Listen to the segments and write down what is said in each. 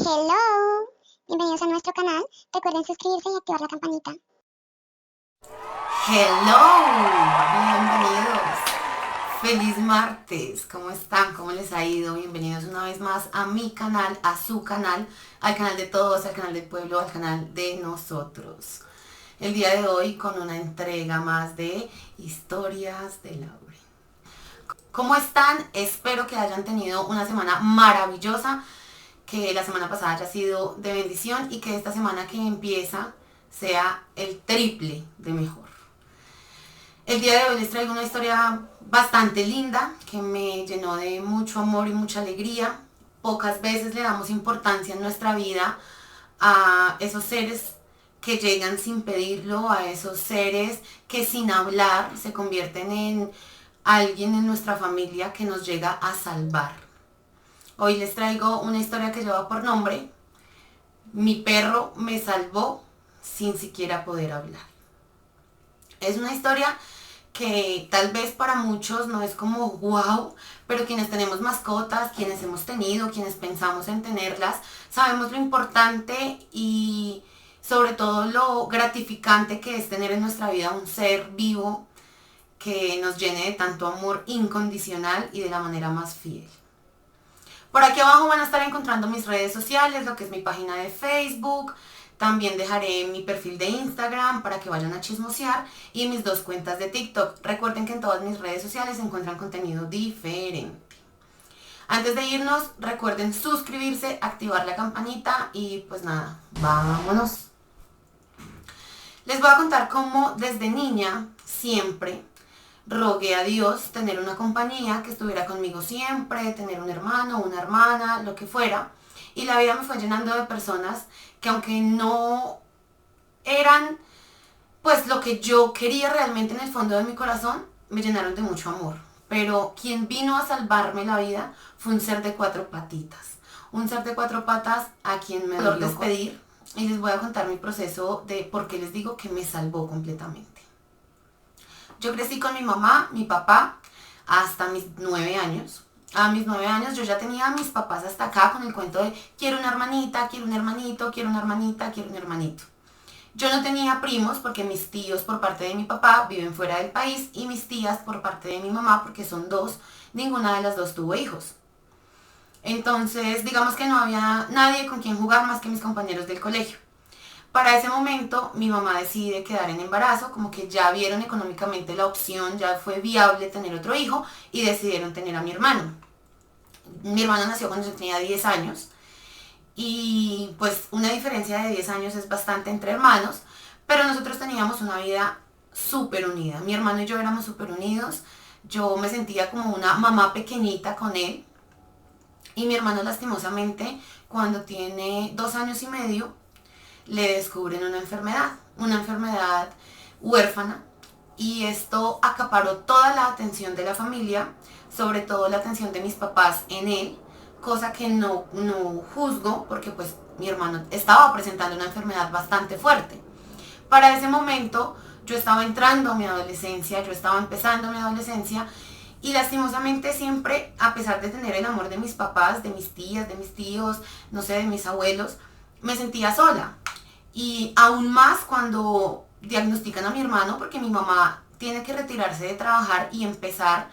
Hello, bienvenidos a nuestro canal. Recuerden suscribirse y activar la campanita. Hello, bienvenidos. Feliz martes, ¿cómo están? ¿Cómo les ha ido? Bienvenidos una vez más a mi canal, a su canal, al canal de todos, al canal del pueblo, al canal de nosotros. El día de hoy con una entrega más de Historias de Laure. ¿Cómo están? Espero que hayan tenido una semana maravillosa, que la semana pasada haya sido de bendición y que esta semana que empieza sea el triple de mejor. El día de hoy les traigo una historia bastante linda que me llenó de mucho amor y mucha alegría. Pocas veces le damos importancia en nuestra vida a esos seres que llegan sin pedirlo, a esos seres que sin hablar se convierten en alguien en nuestra familia que nos llega a salvar. Hoy les traigo una historia que lleva por nombre Mi perro me salvó sin siquiera poder hablar. Es una historia que tal vez para muchos no es como wow, pero quienes tenemos mascotas, quienes hemos tenido, quienes pensamos en tenerlas, sabemos lo importante y sobre todo lo gratificante que es tener en nuestra vida un ser vivo que nos llene de tanto amor incondicional y de la manera más fiel. Por aquí abajo van a estar encontrando mis redes sociales, lo que es mi página de Facebook. También dejaré mi perfil de Instagram para que vayan a chismosear y mis 2 cuentas de TikTok. Recuerden que en todas mis redes sociales se encuentran contenido diferente. Antes de irnos, recuerden suscribirse, activar la campanita y pues nada, vámonos. Les voy a contar cómo desde niña siempre rogué a Dios tener una compañía que estuviera conmigo siempre, tener un hermano, una hermana, lo que fuera. Y la vida me fue llenando de personas que aunque no eran pues lo que yo quería realmente en el fondo de mi corazón, me llenaron de mucho amor. Pero quien vino a salvarme la vida fue un ser de 4 patitas. Un ser de 4 patas a quien me dolió despedir. Y les voy a contar mi proceso de por qué les digo que me salvó completamente. Yo crecí con mi mamá, mi papá, hasta mis 9 años. A mis 9 años yo ya tenía a mis papás hasta acá con el cuento de quiero una hermanita, quiero un hermanito, quiero una hermanita, quiero un hermanito. Yo no tenía primos porque mis tíos por parte de mi papá viven fuera del país y mis tías por parte de mi mamá, porque son 2, ninguna de las 2 tuvo hijos. Entonces digamos que no había nadie con quien jugar más que mis compañeros del colegio. Para ese momento mi mamá decide quedar en embarazo, como que ya vieron económicamente la opción, ya fue viable tener otro hijo y decidieron tener a mi hermano. Mi hermano nació cuando yo tenía 10 años y pues una diferencia de 10 años es bastante entre hermanos, pero nosotros teníamos una vida súper unida. Mi hermano y yo éramos súper unidos, yo me sentía como una mamá pequeñita con él y mi hermano lastimosamente cuando tiene 2 años y medio le descubren una enfermedad huérfana, y esto acaparó toda la atención de la familia, sobre todo la atención de mis papás en él, cosa que no juzgo porque pues mi hermano estaba presentando una enfermedad bastante fuerte. Para ese momento yo estaba entrando a mi adolescencia, yo estaba empezando mi adolescencia y lastimosamente siempre, a pesar de tener el amor de mis papás, de mis tías, de mis tíos, no sé, de mis abuelos, me sentía sola. Y aún más cuando diagnostican a mi hermano, porque mi mamá tiene que retirarse de trabajar y empezar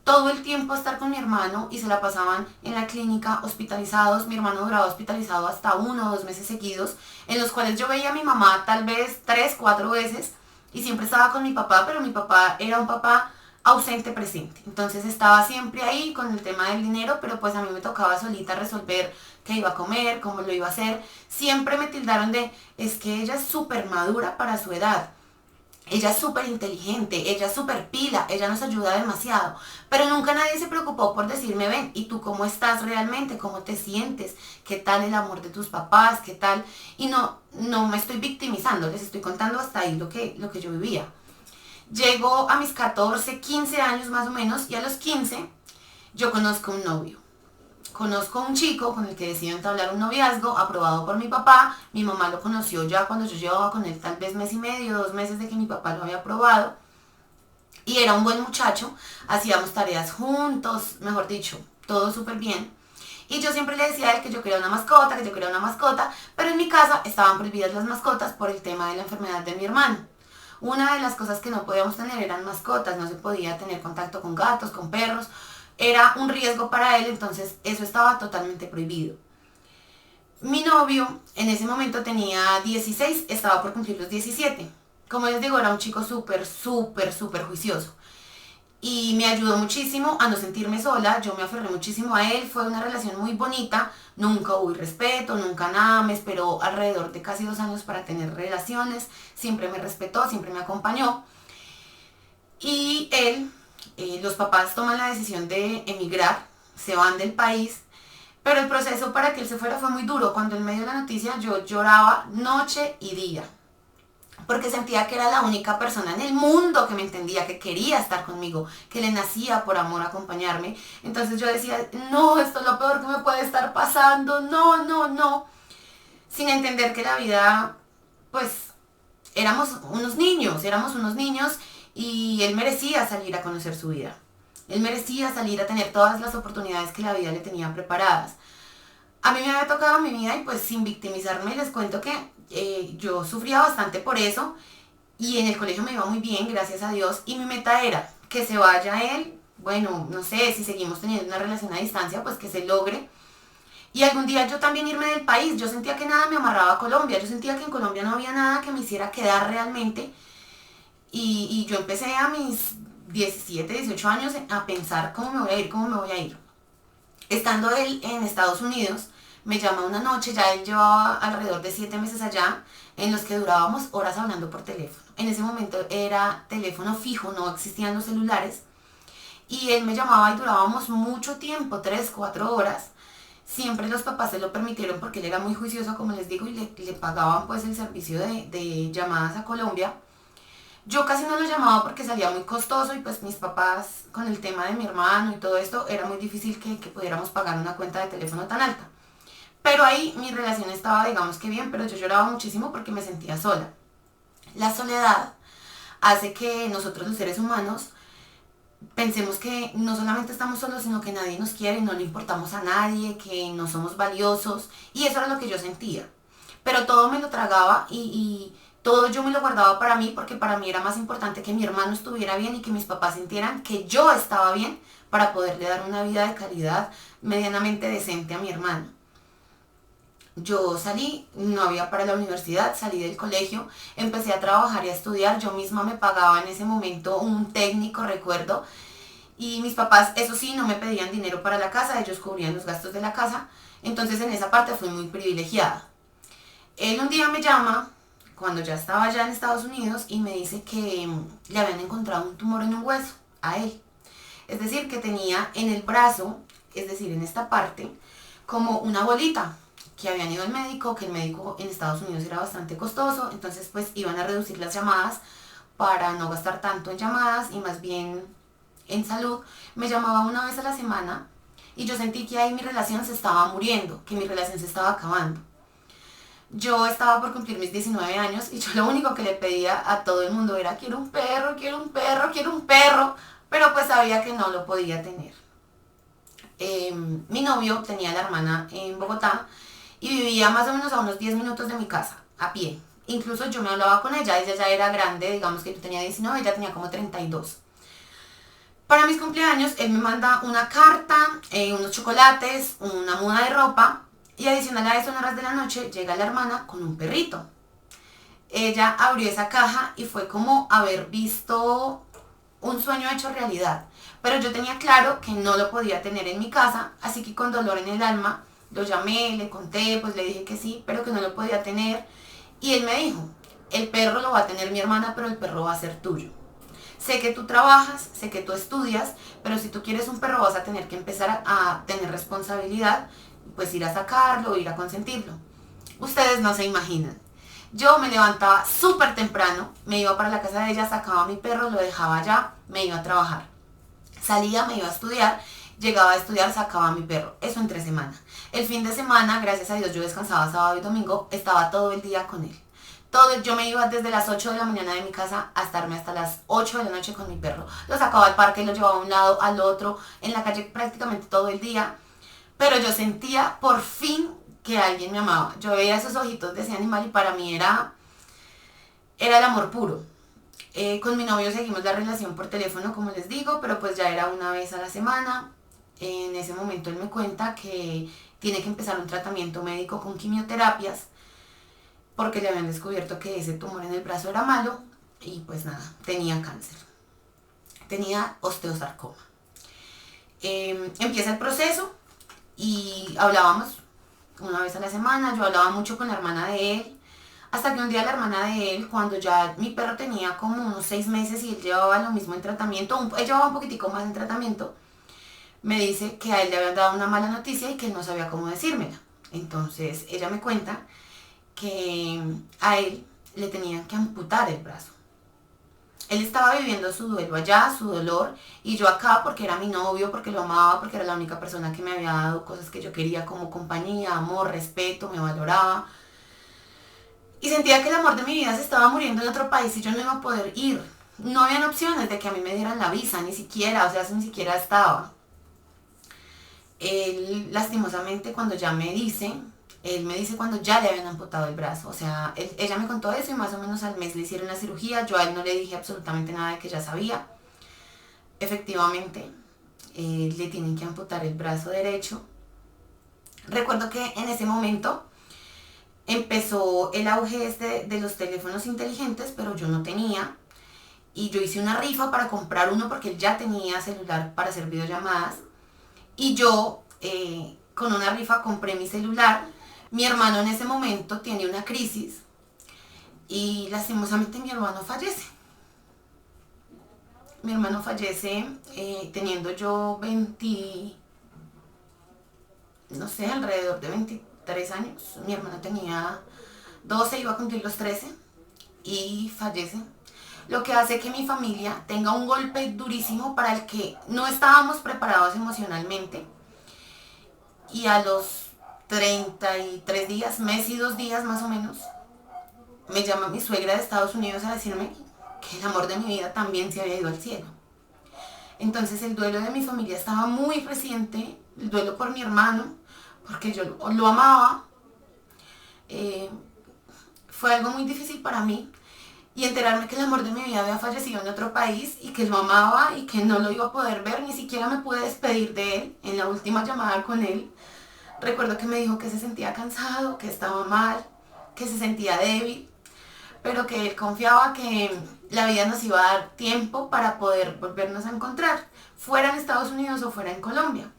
todo el tiempo a estar con mi hermano y se la pasaban en la clínica hospitalizados. Mi hermano duraba hospitalizado hasta 1 o 2 meses seguidos, en los cuales yo veía a mi mamá tal vez 3, 4 veces y siempre estaba con mi papá, pero mi papá era un papá ausente presente. Entonces estaba siempre ahí con el tema del dinero, pero pues a mí me tocaba solita resolver qué iba a comer, cómo lo iba a hacer. Siempre me tildaron de, es que ella es súper madura para su edad. Ella es súper inteligente, ella es súper pila, ella nos ayuda demasiado. Pero nunca nadie se preocupó por decirme, ven, ¿y tú cómo estás realmente? ¿Cómo te sientes? ¿Qué tal el amor de tus papás? ¿Qué tal? Y no me estoy victimizando, les estoy contando hasta ahí lo que yo vivía. Llego a mis 14, 15 años más o menos, y a los 15 yo conozco un novio. Conozco a un chico con el que decido entablar un noviazgo, aprobado por mi papá. Mi mamá lo conoció ya cuando yo llevaba con él tal vez 1 mes y medio, 2 meses de que mi papá lo había aprobado. Y era un buen muchacho, hacíamos tareas juntos, mejor dicho, todo súper bien. Y yo siempre le decía a él que yo quería una mascota, que yo quería una mascota, pero en mi casa estaban prohibidas las mascotas por el tema de la enfermedad de mi hermano. Una de las cosas que no podíamos tener eran mascotas, no se podía tener contacto con gatos, con perros, era un riesgo para él, entonces eso estaba totalmente prohibido. Mi novio en ese momento tenía 16, estaba por cumplir los 17. Como les digo, era un chico súper juicioso. Y me ayudó muchísimo a no sentirme sola, yo me aferré muchísimo a él, fue una relación muy bonita, nunca hubo irrespeto, nunca nada, me esperó alrededor de casi 2 años para tener relaciones, siempre me respetó, siempre me acompañó. Y él, los papás toman la decisión de emigrar, se van del país, pero el proceso para que él se fuera fue muy duro. Cuando él me dio la noticia yo lloraba noche y día, porque sentía que era la única persona en el mundo que me entendía, que quería estar conmigo, que le nacía por amor acompañarme. Entonces yo decía, no, esto es lo peor que me puede estar pasando, no, sin entender que la vida, pues, éramos unos niños y él merecía salir a conocer su vida. Él merecía salir a tener todas las oportunidades que la vida le tenía preparadas. A mí me había tocado mi vida y pues sin victimizarme les cuento que yo sufría bastante por eso y en el colegio me iba muy bien, gracias a Dios, y mi meta era que se vaya él, bueno, no sé, si seguimos teniendo una relación a distancia, pues que se logre. Y algún día yo también irme del país, yo sentía que nada me amarraba a Colombia, yo sentía que en Colombia no había nada que me hiciera quedar realmente. Y yo empecé a mis 17, 18 años a pensar cómo me voy a ir, cómo me voy a ir. Estando él en Estados Unidos, me llama una noche, ya él llevaba alrededor de 7 meses allá, en los que durábamos horas hablando por teléfono. En ese momento era teléfono fijo, no existían los celulares. Y él me llamaba y durábamos mucho tiempo, 3, 4 horas. Siempre los papás se lo permitieron porque él era muy juicioso, como les digo, y le pagaban pues el servicio de llamadas a Colombia. Yo casi no lo llamaba porque salía muy costoso y pues mis papás con el tema de mi hermano y todo esto era muy difícil que pudiéramos pagar una cuenta de teléfono tan alta. Pero ahí mi relación estaba digamos que bien, pero yo lloraba muchísimo porque me sentía sola. La soledad hace que nosotros los seres humanos pensemos que no solamente estamos solos, sino que nadie nos quiere, no le importamos a nadie, que no somos valiosos. Y eso era lo que yo sentía. Pero todo me lo tragaba y todo yo me lo guardaba para mí porque para mí era más importante que mi hermano estuviera bien y que mis papás sintieran que yo estaba bien para poderle dar una vida de calidad medianamente decente a mi hermano. Yo salí, no había para la universidad, salí del colegio, empecé a trabajar y a estudiar, yo misma me pagaba en ese momento un técnico, recuerdo, y mis papás, eso sí, no me pedían dinero para la casa, ellos cubrían los gastos de la casa, entonces en esa parte fui muy privilegiada. Él un día me llama, cuando ya estaba allá en Estados Unidos, y me dice que le habían encontrado un tumor en un hueso a él. Es decir, que tenía en el brazo, es decir, en esta parte, como una bolita, que habían ido al médico, que el médico en Estados Unidos era bastante costoso, entonces pues iban a reducir las llamadas para no gastar tanto en llamadas y más bien en salud. Me llamaba una vez a la semana y yo sentí que ahí mi relación se estaba muriendo, que mi relación se estaba acabando. Yo estaba por cumplir mis 19 años y yo lo único que le pedía a todo el mundo era quiero un perro, quiero un perro, quiero un perro, pero pues sabía que no lo podía tener. Mi novio tenía la hermana en Bogotá y vivía más o menos a unos 10 minutos de mi casa, a pie. Incluso yo me hablaba con ella ya era grande, digamos que yo tenía 19, ella tenía como 32. Para mis cumpleaños, él me manda una carta, unos chocolates, una muda de ropa, y adicional a eso, en horas de la noche, llega la hermana con un perrito. Ella abrió esa caja y fue como haber visto un sueño hecho realidad. Pero yo tenía claro que no lo podía tener en mi casa, así que con dolor en el alma, lo llamé, le conté, pues le dije que sí, pero que no lo podía tener. Y él me dijo, el perro lo va a tener mi hermana, pero el perro va a ser tuyo. Sé que tú trabajas, sé que tú estudias, pero si tú quieres un perro vas a tener que empezar a tener responsabilidad, pues ir a sacarlo, ir a consentirlo. Ustedes no se imaginan. Yo me levantaba súper temprano, me iba para la casa de ella, sacaba a mi perro, lo dejaba allá, me iba a trabajar. Salía, me iba a estudiar, llegaba a estudiar, sacaba a mi perro. Eso en 3 semanas. El fin de semana, gracias a Dios, yo descansaba sábado y domingo, estaba todo el día con él. Yo me iba desde las 8 de la mañana de mi casa a estarme hasta las 8 de la noche con mi perro. Lo sacaba al parque, lo llevaba a un lado, al otro, en la calle prácticamente todo el día. pero yo sentía por fin que alguien me amaba. Yo veía esos ojitos de ese animal y para mí era el amor puro. Con mi novio seguimos la relación por teléfono, como les digo, pero pues ya era una vez a la semana. En ese momento él me cuenta que tiene que empezar un tratamiento médico con quimioterapias porque le habían descubierto que ese tumor en el brazo era malo y pues nada, tenía cáncer, tenía osteosarcoma. Empieza el proceso y hablábamos una vez a la semana, yo hablaba mucho con la hermana de él, hasta que un día la hermana de él, cuando ya mi perro tenía como unos 6 meses y él llevaba lo mismo en tratamiento, él llevaba un poquitico más en tratamiento, me dice que a él le habían dado una mala noticia y que él no sabía cómo decírmela. Entonces ella me cuenta que a él le tenían que amputar el brazo. Él estaba viviendo su duelo allá, su dolor, y yo acá porque era mi novio, porque lo amaba, porque era la única persona que me había dado cosas que yo quería como compañía, amor, respeto, me valoraba. Y sentía que el amor de mi vida se estaba muriendo en otro país y yo no iba a poder ir. No habían opciones de que a mí me dieran la visa, ni siquiera, o sea, ni siquiera estaba. Él, lastimosamente, cuando ya me dice, él me dice cuando ya le habían amputado el brazo. O sea, ella me contó eso y más o menos al mes le hicieron la cirugía. Yo a él no le dije absolutamente nada de que ya sabía. Efectivamente, le tienen que amputar el brazo derecho. Recuerdo que en ese momento empezó el auge de los teléfonos inteligentes, pero yo no tenía. Y yo hice una rifa para comprar uno porque él ya tenía celular para hacer videollamadas. Y yo con una rifa compré mi celular. Mi hermano en ese momento tiene una crisis y lastimosamente mi hermano fallece. Mi hermano fallece teniendo yo 20, no sé, alrededor de 23 años. Mi hermano tenía 12, iba a cumplir los 13 y fallece. Lo que hace que mi familia tenga un golpe durísimo para el que no estábamos preparados emocionalmente. Y a los 33 días, mes y 2 días más o menos, me llama mi suegra de Estados Unidos a decirme que el amor de mi vida también se había ido al cielo. Entonces el duelo de mi familia estaba muy reciente, el duelo por mi hermano, porque yo lo amaba. Fue algo muy difícil para mí. Y enterarme que el amor de mi vida había fallecido en otro país y que lo amaba y que no lo iba a poder ver, ni siquiera me pude despedir de él en la última llamada con él. Recuerdo que me dijo que se sentía cansado, que estaba mal, que se sentía débil, pero que él confiaba que la vida nos iba a dar tiempo para poder volvernos a encontrar, fuera en Estados Unidos o fuera en Colombia.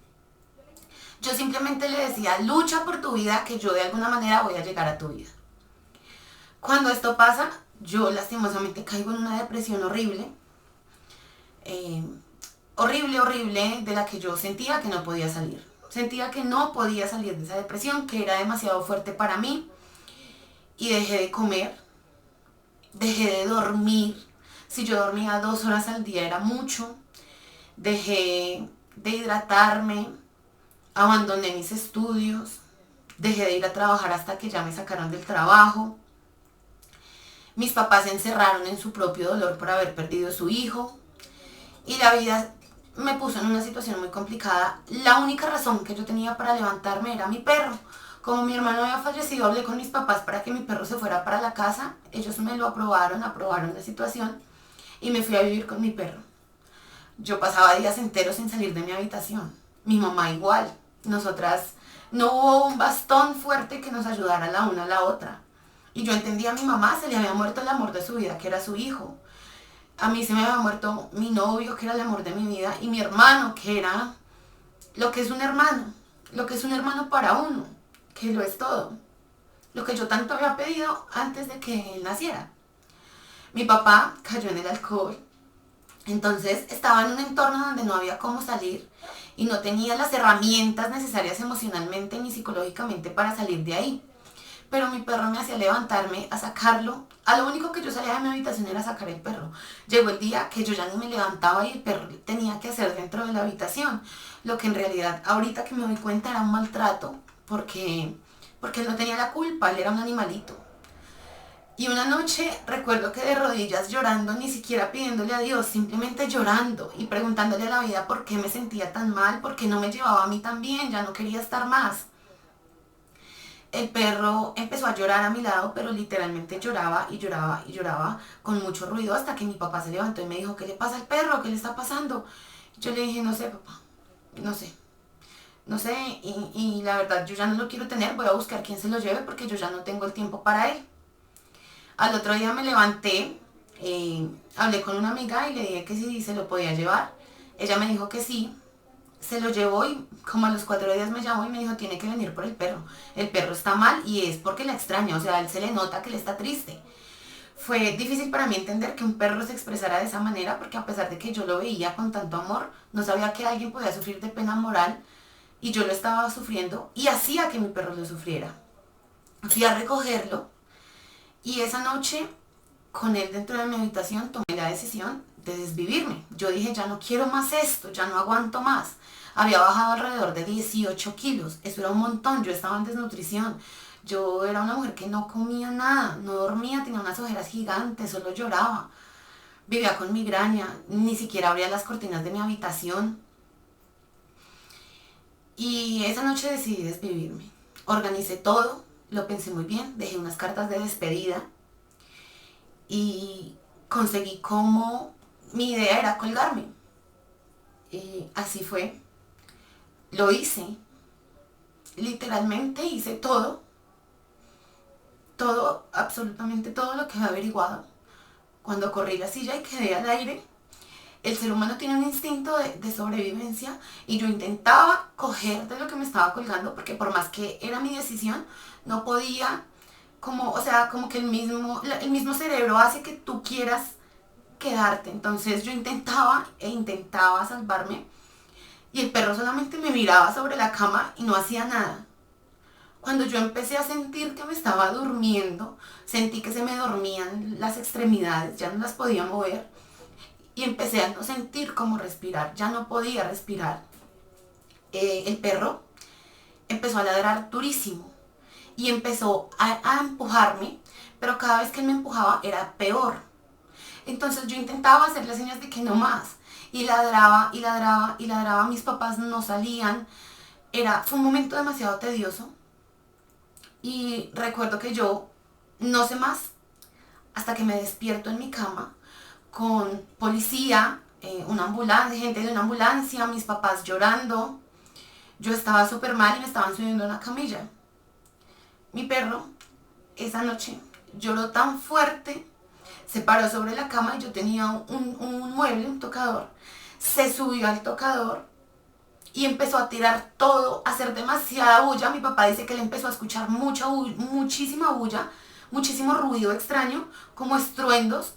Yo simplemente le decía, lucha por tu vida, que yo de alguna manera voy a llegar a tu vida. Cuando esto pasa, yo lastimosamente caigo en una depresión horrible, horrible, de la que yo sentía que no podía salir. Sentía que no podía salir de esa depresión, que era demasiado fuerte para mí, y dejé de comer, dejé de dormir. Si yo dormía 2 horas al día era mucho. Dejé de hidratarme, abandoné mis estudios, dejé de ir a trabajar hasta que ya me sacaron del trabajo. Mis papás se encerraron en su propio dolor por haber perdido a su hijo y la vida me puso en una situación muy complicada. La única razón que yo tenía para levantarme era mi perro. Como mi hermano había fallecido, hablé con mis papás para que mi perro se fuera para la casa. Ellos me lo aprobaron la situación y me fui a vivir con mi perro. Yo pasaba días enteros sin salir de mi habitación. Mi mamá igual. Nosotras no hubo un bastón fuerte que nos ayudara la una a la otra. Y yo entendía a mi mamá, se le había muerto el amor de su vida, que era su hijo. A mí se me había muerto mi novio, que era el amor de mi vida, y mi hermano, que era lo que es un hermano, lo que es un hermano para uno, que lo es todo. Lo que yo tanto había pedido antes de que él naciera. Mi papá cayó en el alcohol, entonces estaba en un entorno donde no había cómo salir y no tenía las herramientas necesarias emocionalmente ni psicológicamente para salir de ahí. Pero mi perro me hacía levantarme a sacarlo. A lo único que yo salía de mi habitación era sacar el perro. Llegó el día que yo ya ni me levantaba y el perro tenía que hacer dentro de la habitación. Lo que en realidad, ahorita que me doy cuenta, era un maltrato. Porque él no tenía la culpa, él era un animalito. Y una noche recuerdo que de rodillas llorando, ni siquiera pidiéndole a Dios, simplemente llorando y preguntándole a la vida por qué me sentía tan mal, por qué no me llevaba a mí tan bien, ya no quería estar más. El perro empezó a llorar a mi lado, pero literalmente lloraba y lloraba y lloraba con mucho ruido hasta que mi papá se levantó y me dijo, ¿qué le pasa al perro? ¿Qué le está pasando? Yo le dije, no sé, papá, no sé. No sé, y la verdad yo ya no lo quiero tener, voy a buscar quién se lo lleve porque yo ya no tengo el tiempo para él. Al otro día me levanté, hablé con una amiga y le dije que si se lo podía llevar. Ella me dijo que sí, se lo llevó y como a los 4 días me llamó y me dijo tiene que venir por el perro. El perro está mal y es porque la extraña, o sea, a él se le nota que él está triste. Fue difícil para mí entender que un perro se expresara de esa manera porque a pesar de que yo lo veía con tanto amor, no sabía que alguien podía sufrir de pena moral y yo lo estaba sufriendo y hacía que mi perro lo sufriera. Fui a recogerlo y esa noche con él dentro de mi habitación tomé la decisión de desvivirme. Yo dije, ya no quiero más esto, ya no aguanto más. Había bajado alrededor de 18 kilos, eso era un montón, yo estaba en desnutrición. Yo era una mujer que no comía nada, no dormía, tenía unas ojeras gigantes, solo lloraba. Vivía con migraña, ni siquiera abría las cortinas de mi habitación. Y esa noche decidí desvivirme. Organicé todo, lo pensé muy bien, dejé unas cartas de despedida y conseguí cómo mi idea era colgarme. Y así fue. Lo hice. Literalmente hice todo. Todo, absolutamente todo lo que había averiguado. Cuando corrí la silla y quedé al aire, el ser humano tiene un instinto de sobrevivencia y yo intentaba coger de lo que me estaba colgando porque por más que era mi decisión, no podía, como, o sea, como que el mismo cerebro hace que tú quieras quedarte. Entonces yo intentaba e intentaba salvarme y el perro solamente me miraba sobre la cama y no hacía nada. Cuando yo empecé a sentir que me estaba durmiendo, sentí que se me dormían las extremidades, ya no las podía mover y empecé a no sentir cómo respirar, ya no podía respirar. El perro empezó a ladrar durísimo y empezó a empujarme, pero cada vez que él me empujaba era peor. Entonces yo intentaba hacerle señas de que no más y ladraba y ladraba y ladraba, mis papás no salían, fue un momento demasiado tedioso y recuerdo que yo no sé más hasta que me despierto en mi cama con policía, una ambulancia, gente de una ambulancia, mis papás llorando. Yo estaba súper mal y me estaban subiendo a una camilla. Mi perro esa noche lloró tan fuerte, se paró sobre la cama y yo tenía un mueble, un tocador. Se subió al tocador y empezó a tirar todo, a hacer demasiada bulla. Mi papá dice que le empezó a escuchar muchísima bulla, muchísimo ruido extraño, como estruendos.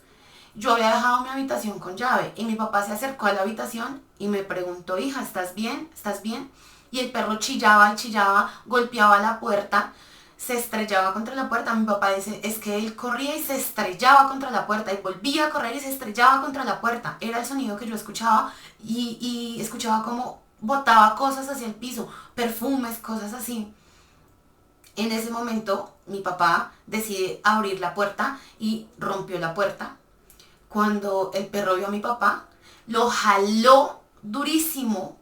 Yo había dejado mi habitación con llave y mi papá se acercó a la habitación y me preguntó, hija, ¿estás bien? ¿Estás bien? Y el perro chillaba y chillaba, golpeaba la puerta, se estrellaba contra la puerta. Mi papá dice, es que él corría y se estrellaba contra la puerta y volvía a correr y se estrellaba contra la puerta. Era el sonido que yo escuchaba y escuchaba como botaba cosas hacia el piso, perfumes, cosas así. En ese momento mi papá decide abrir la puerta y rompió la puerta. Cuando el perro vio a mi papá, lo jaló durísimo,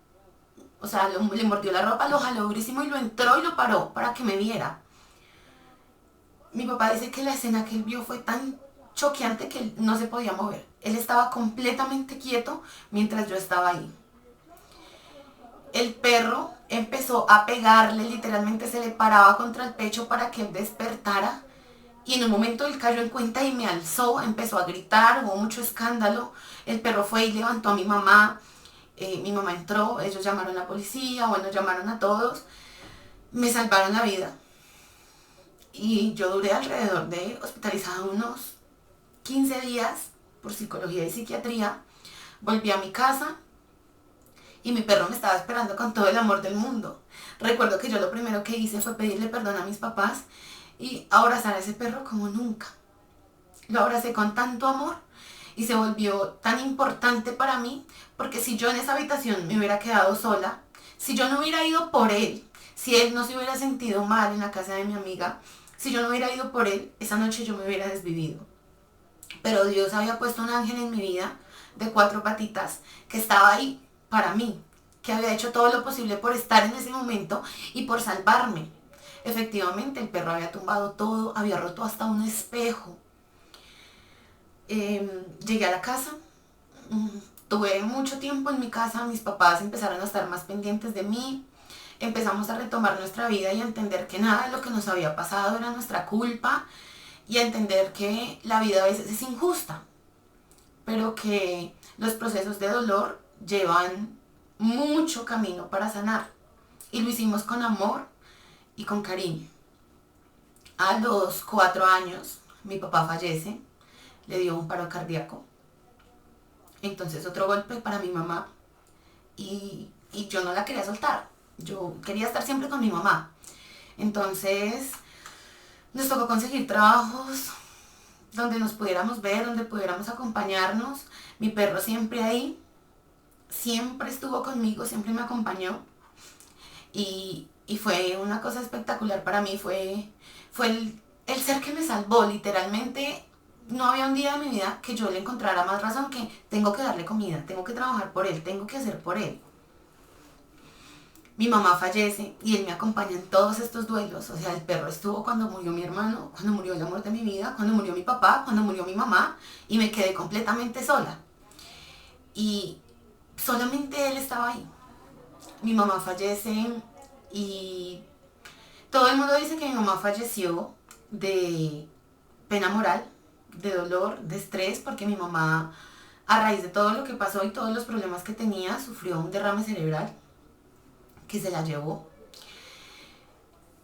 o sea, le mordió la ropa, lo jaló durísimo y lo entró y lo paró para que me viera. Mi papá dice que la escena que él vio fue tan choqueante que él no se podía mover. Él estaba completamente quieto mientras yo estaba ahí. El perro empezó a pegarle, literalmente se le paraba contra el pecho para que él despertara. Y en un momento él cayó en cuenta y me alzó, empezó a gritar, hubo mucho escándalo. El perro fue y levantó a mi mamá. Mi mamá entró, ellos llamaron a la policía, bueno, llamaron a todos. Me salvaron la vida. Y yo duré alrededor de hospitalizada unos 15 días por psicología y psiquiatría. Volví a mi casa y mi perro me estaba esperando con todo el amor del mundo. Recuerdo que yo lo primero que hice fue pedirle perdón a mis papás y abrazar a ese perro como nunca. Lo abracé con tanto amor y se volvió tan importante para mí porque si yo en esa habitación me hubiera quedado sola, si yo no hubiera ido por él, si él no se hubiera sentido mal en la casa de mi amiga, Si yo no hubiera ido por él, esa noche yo me hubiera desvivido. Pero Dios había puesto un ángel en mi vida de 4 patitas que estaba ahí para mí, que había hecho todo lo posible por estar en ese momento y por salvarme. Efectivamente, el perro había tumbado todo, había roto hasta un espejo. Llegué a la casa, tuve mucho tiempo en mi casa, mis papás empezaron a estar más pendientes de mí, empezamos a retomar nuestra vida y a entender que nada de lo que nos había pasado era nuestra culpa y a entender que la vida a veces es injusta, pero que los procesos de dolor llevan mucho camino para sanar y lo hicimos con amor y con cariño. A los 4 años mi papá fallece, le dio un paro cardíaco, entonces otro golpe para mi mamá y yo no la quería soltar, yo quería estar siempre con mi mamá. Entonces nos tocó conseguir trabajos donde nos pudiéramos ver, donde pudiéramos acompañarnos. Mi perro siempre ahí, siempre estuvo conmigo, siempre me acompañó. Y fue una cosa espectacular para mí, fue el ser que me salvó, literalmente. No había un día de mi vida que yo le encontrara más razón que tengo que darle comida, tengo que trabajar por él, tengo que hacer por él. Mi mamá fallece y él me acompaña en todos estos duelos. O sea, el perro estuvo cuando murió mi hermano, cuando murió el amor de mi vida, cuando murió mi papá, cuando murió mi mamá y me quedé completamente sola. Y solamente él estaba ahí. Mi mamá fallece y todo el mundo dice que mi mamá falleció de pena moral, de dolor, de estrés, porque mi mamá, a raíz de todo lo que pasó y todos los problemas que tenía, sufrió un derrame cerebral que se la llevó.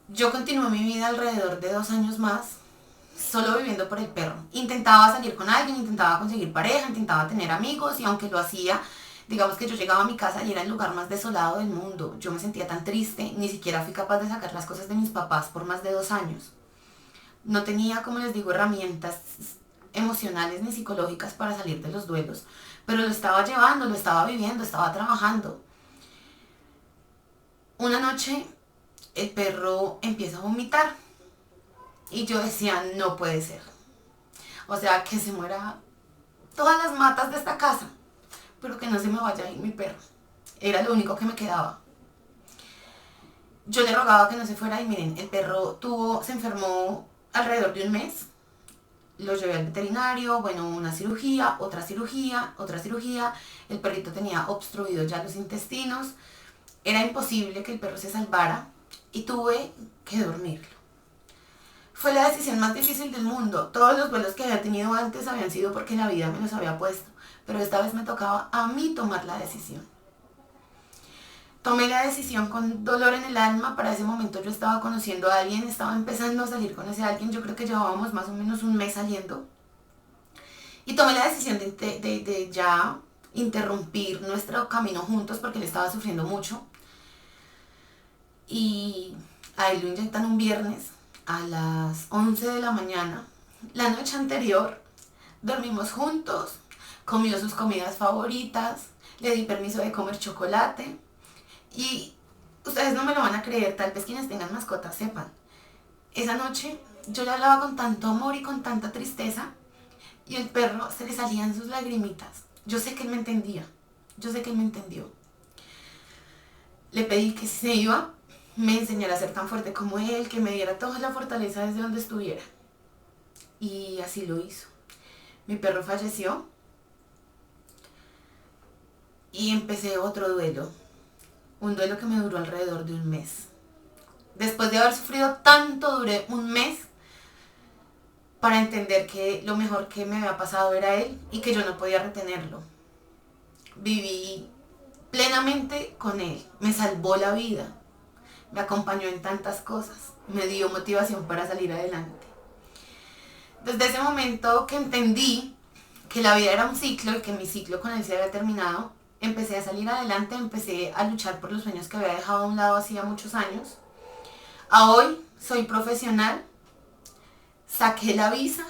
Yo continué mi vida alrededor de 2 años más, solo viviendo por el perro. Intentaba salir con alguien, intentaba conseguir pareja, intentaba tener amigos y aunque lo hacía, digamos que yo llegaba a mi casa y era el lugar más desolado del mundo. Yo me sentía tan triste, ni siquiera fui capaz de sacar las cosas de mis papás por más de 2 años. No tenía, como les digo, herramientas emocionales ni psicológicas para salir de los duelos, pero lo estaba llevando, lo estaba viviendo, estaba trabajando. Una noche el perro empieza a vomitar y yo decía, no puede ser. O sea, que se muera todas las matas de esta casa, pero que no se me vaya a ir mi perro. Era lo único que me quedaba. Yo le rogaba que no se fuera y miren, el perro se enfermó alrededor de un mes. Lo llevé al veterinario, bueno, una cirugía, otra cirugía, otra cirugía. El perrito tenía obstruidos ya los intestinos. Era imposible que el perro se salvara y tuve que dormirlo. Fue la decisión más difícil del mundo. Todos los vuelos que había tenido antes habían sido porque la vida me los había puesto, pero esta vez me tocaba a mí tomar la decisión. Tomé la decisión con dolor en el alma. Para ese momento yo estaba conociendo a alguien, estaba empezando a salir con ese alguien. Yo creo que llevábamos más o menos un mes saliendo. Y tomé la decisión de ya interrumpir nuestro camino juntos porque él estaba sufriendo mucho. Y a él lo inyectan un viernes a las 11 de la mañana. La noche anterior dormimos juntos, comió sus comidas favoritas, le di permiso de comer chocolate. Y ustedes no me lo van a creer, tal vez quienes tengan mascotas sepan. Esa noche yo le hablaba con tanto amor y con tanta tristeza y el perro se le salían sus lagrimitas. Yo sé que él me entendía, yo sé que él me entendió. Le pedí que si se iba, me enseñara a ser tan fuerte como él, que me diera toda la fortaleza desde donde estuviera. Y así lo hizo. Mi perro falleció y empecé otro duelo. Un duelo que me duró alrededor de un mes. Después de haber sufrido tanto, duré un mes para entender que lo mejor que me había pasado era él y que yo no podía retenerlo. Viví plenamente con él, me salvó la vida, me acompañó en tantas cosas, me dio motivación para salir adelante. Desde ese momento que entendí que la vida era un ciclo y que mi ciclo con él se había terminado, empecé a salir adelante, empecé a luchar por los sueños que había dejado a un lado hacía muchos años. A hoy soy profesional, saqué la visa,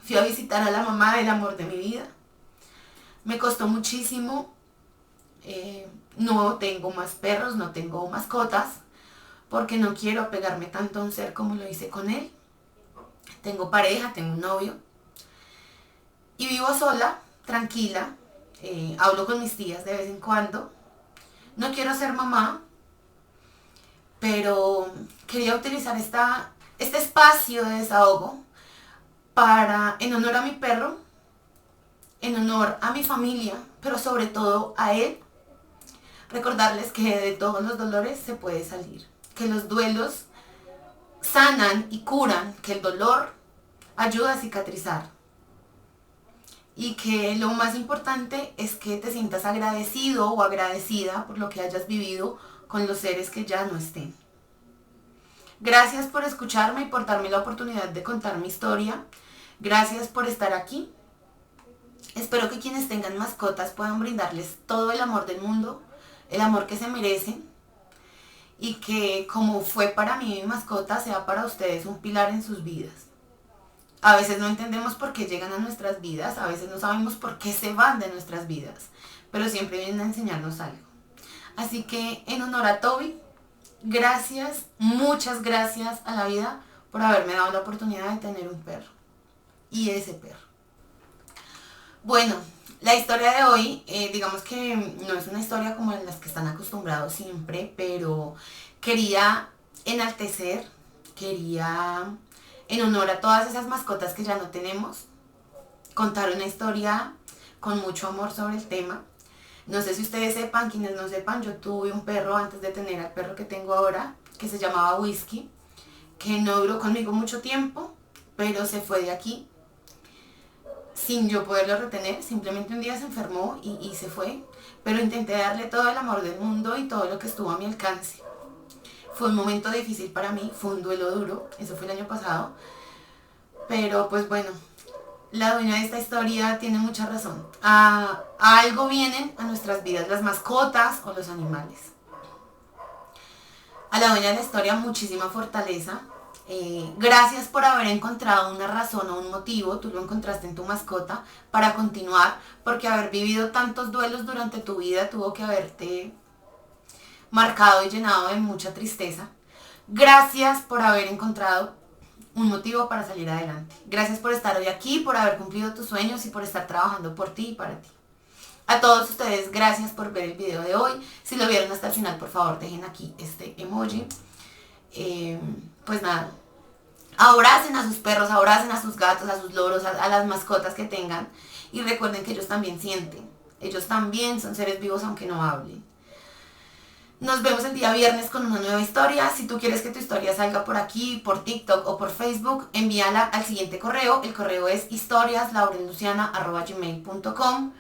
fui a visitar a la mamá del amor de mi vida. Me costó muchísimo, no tengo más perros, no tengo mascotas, porque no quiero apegarme tanto a un ser como lo hice con él. Tengo pareja, tengo un novio y vivo sola, tranquila. Hablo con mis tías de vez en cuando. No quiero ser mamá, pero quería utilizar este espacio de desahogo para, en honor a mi perro, en honor a mi familia, pero sobre todo a él, recordarles que de todos los dolores se puede salir, que los duelos sanan y curan, que el dolor ayuda a cicatrizar y que lo más importante es que te sientas agradecido o agradecida por lo que hayas vivido con los seres que ya no estén. Gracias por escucharme y por darme la oportunidad de contar mi historia. Gracias por estar aquí. Espero que quienes tengan mascotas puedan brindarles todo el amor del mundo, el amor que se merecen, y que como fue para mí mi mascota, sea para ustedes un pilar en sus vidas. A veces no entendemos por qué llegan a nuestras vidas, a veces no sabemos por qué se van de nuestras vidas, pero siempre vienen a enseñarnos algo. Así que en honor a Toby, gracias, muchas gracias a la vida por haberme dado la oportunidad de tener un perro. Y ese perro. Bueno, la historia de hoy, digamos que no es una historia como en las que están acostumbrados siempre, pero quería enaltecer, quería, en honor a todas esas mascotas que ya no tenemos, contar una historia con mucho amor sobre el tema. No sé si ustedes sepan, quienes no sepan, yo tuve un perro antes de tener al perro que tengo ahora, que se llamaba Whisky, que no duró conmigo mucho tiempo, pero se fue de aquí sin yo poderlo retener. Simplemente un día se enfermó y se fue, pero intenté darle todo el amor del mundo y todo lo que estuvo a mi alcance. Fue un momento difícil para mí, fue un duelo duro, eso fue el año pasado, pero pues bueno, la dueña de esta historia tiene mucha razón. A algo vienen a nuestras vidas las mascotas o los animales. A la dueña de la historia muchísima fortaleza. Gracias por haber encontrado una razón o un motivo, tú lo encontraste en tu mascota, para continuar, porque haber vivido tantos duelos durante tu vida tuvo que haberte marcado y llenado de mucha tristeza. Gracias por haber encontrado un motivo para salir adelante. Gracias por estar hoy aquí, por haber cumplido tus sueños y por estar trabajando por ti y para ti. A todos ustedes, gracias por ver el video de hoy. Si lo vieron hasta el final, por favor, dejen aquí este emoji. Pues nada, abracen a sus perros, abracen a sus gatos, a sus loros, a las mascotas que tengan. Y recuerden que ellos también sienten. Ellos también son seres vivos aunque no hablen. Nos vemos el día viernes con una nueva historia. Si tú quieres que tu historia salga por aquí, por TikTok o por Facebook, envíala al siguiente correo. El correo es historiaslaurenluciana@gmail.com.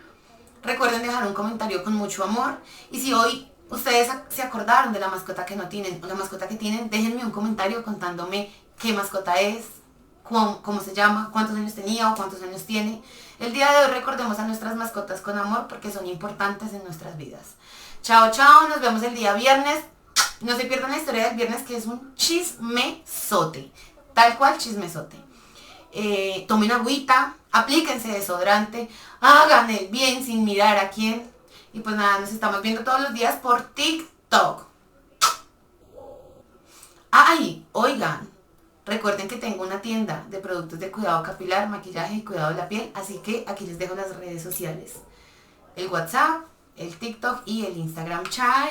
Recuerden dejar un comentario con mucho amor. Y si hoy ustedes se acordaron de la mascota que no tienen o la mascota que tienen, déjenme un comentario contándome qué mascota es, cómo se llama, cuántos años tenía o cuántos años tiene. El día de hoy recordemos a nuestras mascotas con amor porque son importantes en nuestras vidas. Chao, chao, nos vemos el día viernes. No se pierdan la historia del viernes, que es un chismesote. Tal cual chismesote. Tomen agüita, aplíquense desodorante, hagan el bien sin mirar a quién. Y pues nada, nos estamos viendo todos los días por TikTok. ¡Ay! Oigan, recuerden que tengo una tienda de productos de cuidado capilar, maquillaje y cuidado de la piel. Así que aquí les dejo las redes sociales. El WhatsApp, el TikTok y el Instagram. ¡Chao!